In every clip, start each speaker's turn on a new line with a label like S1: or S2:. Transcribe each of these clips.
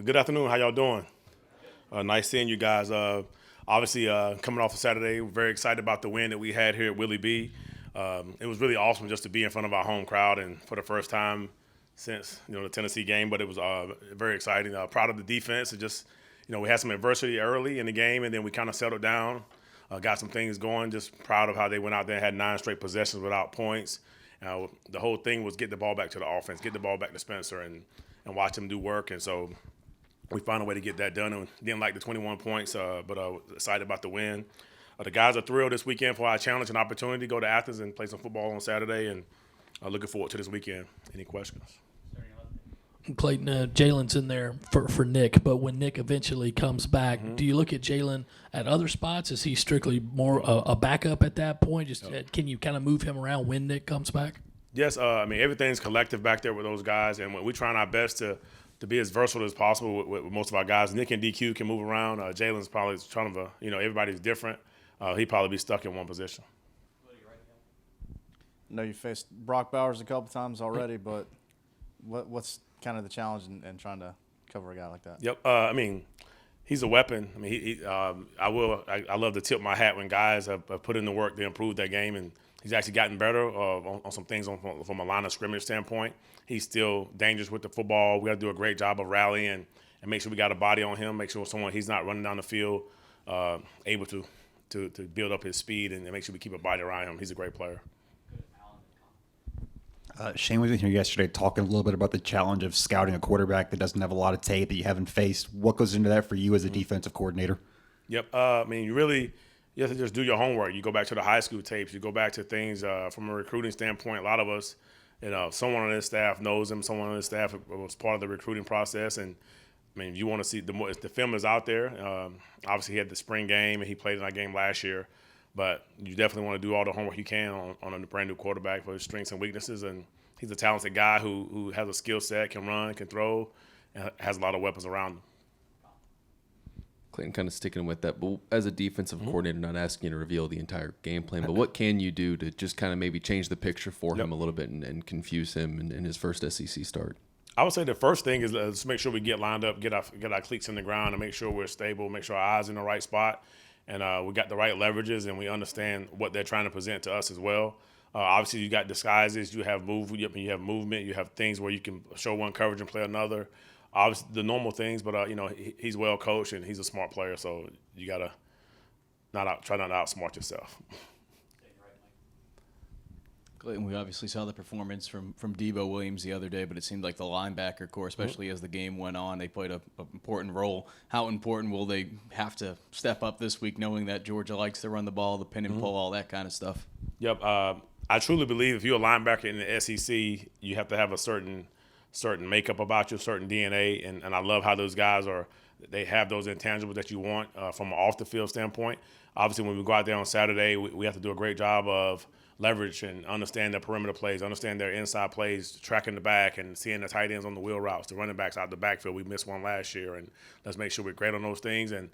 S1: Good afternoon. How y'all doing? Nice seeing you guys. Obviously, coming off of Saturday, we're very excited about the win that we had here at Willie B. It was really awesome just to be in front of our home crowd and for the first time since the Tennessee game. But it was very exciting. Proud of the defense. And just we had some adversity early in the game, and then we kind of settled down, got some things going. Just proud of how they went out there and had 9 straight possessions without points. The whole thing was get the ball back to the offense, get the ball back to Spencer, and watch them do work. And so we found a way to get that done. And didn't like the 21 points, but excited about the win. The guys are thrilled this weekend for our challenge and opportunity to go to Athens and play some football on Saturday. And looking forward to this weekend. Any questions?
S2: Clayton, Jalen's in there for Nick, but when Nick eventually comes back, do you look at Jalen at other spots? Is he strictly more a backup at that point? Can you kind of move him around when Nick comes back?
S1: Yes, everything's collective back there with those guys, and we're trying our best to be as versatile as possible with most of our guys. Nick and DQ can move around. Jalen's probably trying to, everybody's different. He'd probably be stuck in one position.
S3: I know you faced Brock Bowers a couple times already, but what's kind of the challenge in trying to cover a guy like that?
S1: Yep. He's a weapon. I love to tip my hat when guys have put in the work to improve their game, and he's actually gotten better on some things from a line of scrimmage standpoint. He's still dangerous with the football. We got to do a great job of rallying and make sure we got a body on him, make sure he's not running down the field, able to build up his speed and make sure we keep a body around him. He's a great player.
S4: Shane was in here yesterday talking a little bit about the challenge of scouting a quarterback that doesn't have a lot of tape that you haven't faced. What goes into that for you as a defensive coordinator?
S1: Yep. You have to just do your homework. You go back to the high school tapes. You go back to things from a recruiting standpoint. A lot of us, someone on his staff knows him. Someone on his staff was part of the recruiting process. And, if you want to see the film is out there. Obviously, he had the spring game, and he played in our game last year. But you definitely want to do all the homework you can on a brand new quarterback for his strengths and weaknesses. And he's a talented guy who has a skill set, can run, can throw, and has a lot of weapons around him.
S5: Clayton, kind of sticking with that, but as a defensive coordinator, not asking you to reveal the entire game plan, but what can you do to just kind of maybe change the picture for him a little bit and confuse him in his first SEC start?
S1: I would say the first thing is let's make sure we get lined up, get our cleats in the ground, and make sure we're stable, make sure our eyes in the right spot, and we got the right leverages, and we understand what they're trying to present to us as well. Obviously, you got disguises, you have movement, you have things where you can show one coverage and play another. Obviously, the normal things, but he's well coached and he's a smart player, so you gotta try not to outsmart yourself.
S6: Clayton, we obviously saw the performance from Debo Williams the other day, but it seemed like the linebacker core, especially as the game went on, they played an important role. How important will they have to step up this week, knowing that Georgia likes to run the ball, the pin and pull, all that kind of stuff?
S1: Yep. I truly believe if you're a linebacker in the SEC, you have to have a certain makeup about you, certain DNA, and I love how those guys they have those intangibles that you want from an off-the-field standpoint. Obviously, when we go out there on Saturday, we have to do a great job of leverage and understand their perimeter plays, understand their inside plays, tracking the back and seeing the tight ends on the wheel routes, the running backs out the backfield. We missed one last year, and let's make sure we're great on those things and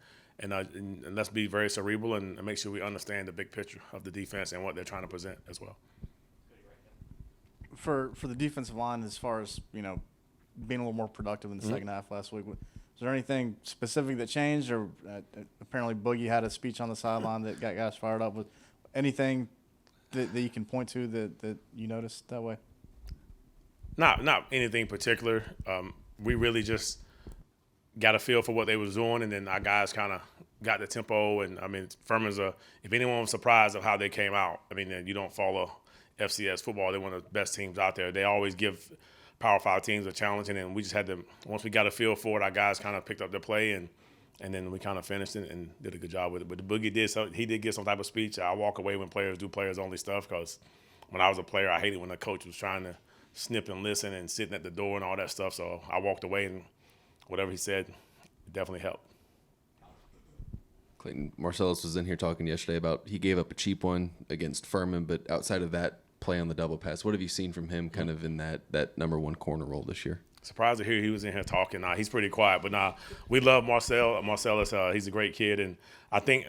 S1: let's be very cerebral and make sure we understand the big picture of the defense and what they're trying to present as well.
S3: For the defensive line, as far as being a little more productive in the second half last week, was there anything specific that changed? Or apparently Boogie had a speech on the sideline that got guys fired up. With anything that you can point to that you noticed that way?
S1: Not anything particular. We really just got a feel for what they was doing, and then our guys kind of got the tempo. And Furman's if anyone was surprised of how they came out, you don't follow FCS football. They're one of the best teams out there. They always give Power 5 teams a challenge, and then we just had to, once we got a feel for it, our guys kind of picked up their play, and then we kind of finished it and did a good job with it. But the Boogie did get some type of speech. I walk away when players do players-only stuff, because when I was a player, I hated when the coach was trying to snip and listen and sitting at the door and all that stuff. So I walked away, and whatever he said definitely helped.
S5: Clayton, Marcellus was in here talking yesterday about he gave up a cheap one against Furman, but outside of that play on the double pass, what have you seen from him kind of in that number one corner role this year?
S1: Surprised to hear he was in here talking. He's pretty quiet, but we love Marcellus. He's a great kid, and I think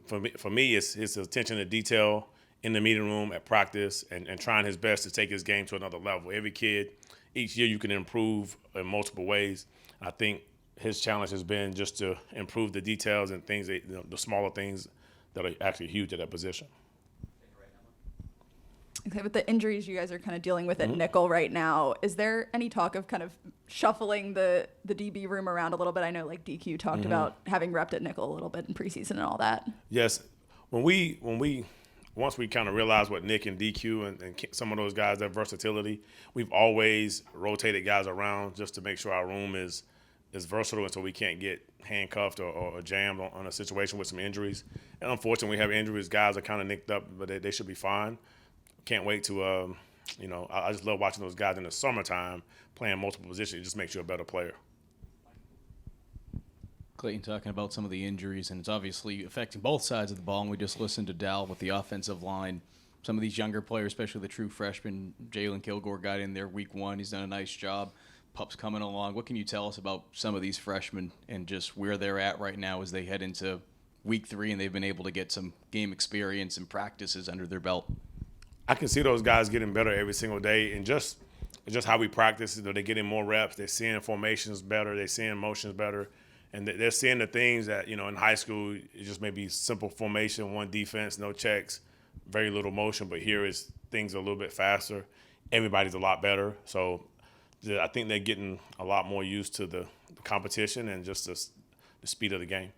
S1: for me, it's his attention to detail in the meeting room at practice and trying his best to take his game to another level. Every kid each year you can improve in multiple ways. I think his challenge has been just to improve the details and things, that, the smaller things that are actually huge at that position.
S7: Okay, with the injuries you guys are kind of dealing with at nickel right now, is there any talk of kind of shuffling the DB room around a little bit? I know like DQ talked about having repped at nickel a little bit in preseason and all that.
S1: Yes, once we kind of realized what Nick and DQ and some of those guys, their versatility, we've always rotated guys around just to make sure our room is versatile and so we can't get handcuffed or jammed on a situation with some injuries. And unfortunately, we have injuries. Guys are kind of nicked up, but they should be fine. Can't wait to, I just love watching those guys in the summertime playing multiple positions. It just makes you a better player.
S6: Clayton talking about some of the injuries, and it's obviously affecting both sides of the ball. And we just listened to Dal with the offensive line. Some of these younger players, especially the true freshmen, Jalen Kilgore got in there week 1. He's done a nice job. Pup's coming along. What can you tell us about some of these freshmen and just where they're at right now as they head into week 3 and they've been able to get some game experience and practices under their belt?
S1: I can see those guys getting better every single day, and just how we practice. They're getting more reps. They're seeing formations better. They're seeing motions better, and they're seeing the things that in high school it just may be simple formation, one defense, no checks, very little motion. But here is things a little bit faster. Everybody's a lot better, so I think they're getting a lot more used to the competition and just the speed of the game.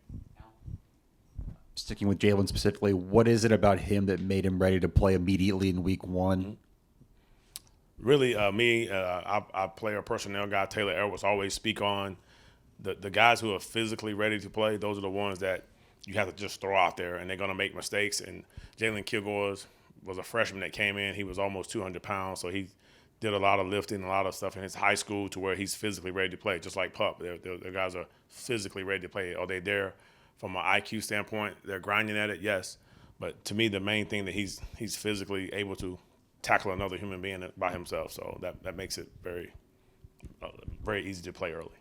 S4: Sticking with Jalen specifically, what is it about him that made him ready to play immediately in week 1?
S1: Really, our player personnel guy, Taylor Edwards, always speak on the guys who are physically ready to play. Those are the ones that you have to just throw out there, and they're going to make mistakes. And Jalen Kilgore was a freshman that came in. He was almost 200 pounds, so he did a lot of lifting, a lot of stuff in his high school to where he's physically ready to play, just like Pup. The guys are physically ready to play. Are they there from an IQ standpoint? They're grinding at it, yes. But to me, the main thing that he's physically able to tackle another human being by himself. So that makes it very, very easy to play early.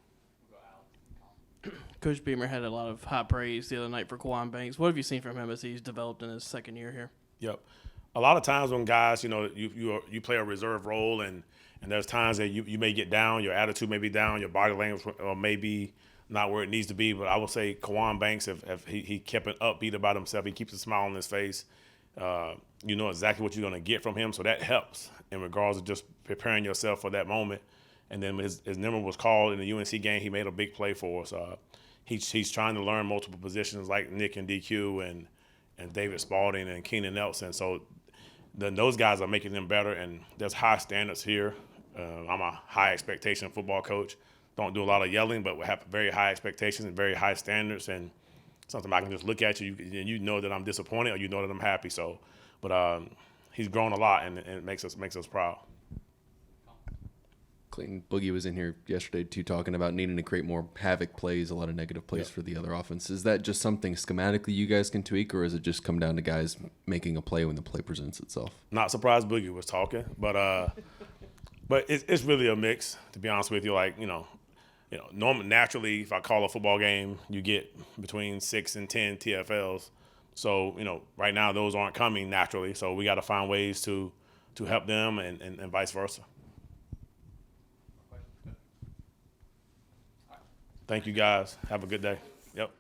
S8: Coach Beamer had a lot of high praise the other night for Kwan Banks. What have you seen from him as he's developed in his second year here?
S1: Yep. A lot of times when guys, you play a reserve role and there's times that you may get down, your attitude may be down, your body language may be not where it needs to be. But I will say Kwan Banks, if he kept an upbeat about himself, he keeps a smile on his face. You know exactly what you're going to get from him, so that helps in regards to just preparing yourself for that moment. And then when his number was called in the UNC game, he made a big play for us. He's trying to learn multiple positions like Nick and DQ and David Spalding and Keenan Nelson. So those guys are making them better, and there's high standards here. I'm a high expectation football coach. Don't do a lot of yelling, but we have very high expectations and very high standards, and something I can just look at you and you know that I'm disappointed or you know that I'm happy. So, but he's grown a lot, and it makes us proud.
S5: Clayton, Boogie was in here yesterday too, talking about needing to create more havoc plays, a lot of negative plays for the other offense. Is that just something schematically you guys can tweak, or is it just come down to guys making a play when the play presents itself?
S1: Not surprised Boogie was talking, but it's really a mix, to be honest with you. Like, naturally, if I call a football game, you get between 6 and 10 TFLs. So, right now those aren't coming naturally. So we got to find ways to help them and vice versa. Thank you, guys. Have a good day. Yep.